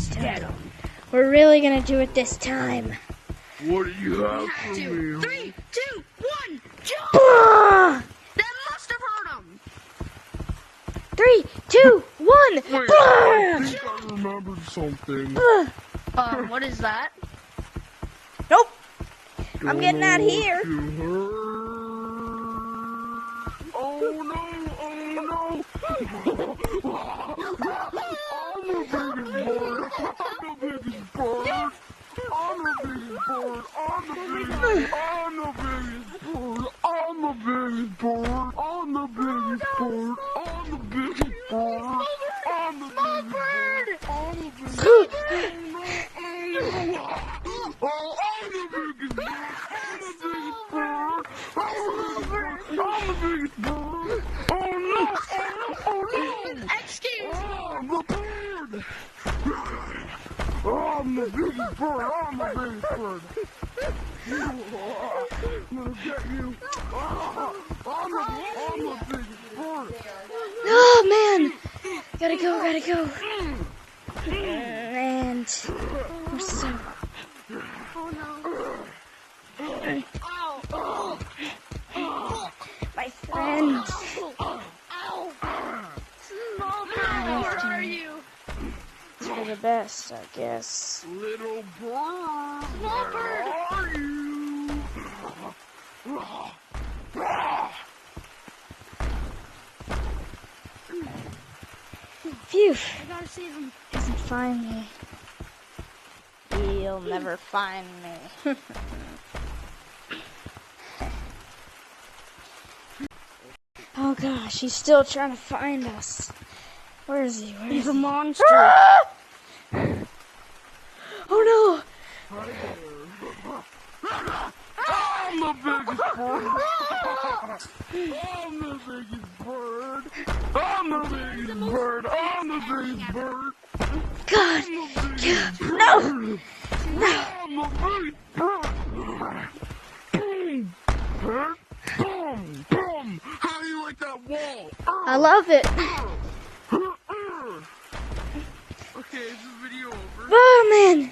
this time. We're really gonna do it this time. What do you have for me? 3, 2, 1, jump! Ah! That must have hurt him. 3, 2, 1. Wait, I think I remembered something. What is that? Nope. I'm getting out of here. Oh no! I'm the biggest bird! I'm the biggest bird! I'm the biggest bird! I'm the biggest bird! I'm the biggest bird! I'm the biggest bird! I'm the biggest bird! I'm the biggest bird! I'm the biggest bird! Excuse me. I'm the bird! I'm the biggest bird! I'm the biggest bird! I'm gonna get you! I'm the biggest bird! Oh man. Gotta go. And we're so. My friend. Where are you? It's for the best, I guess. Little bird! Small bird. Where are you? Phew. I gotta save him. Doesn't find me. He'll never find me. Oh gosh, he's still trying to find us. Where is he? He's a monster. Oh no! I'm the biggest bird! I'm the biggest bird! I'm the biggest bird! I'm the biggest bird! God! No! No! I'm the biggest bird! Boom! Boom! Boom! How do you like that wall? I love it. Okay, is the video over? Oh man!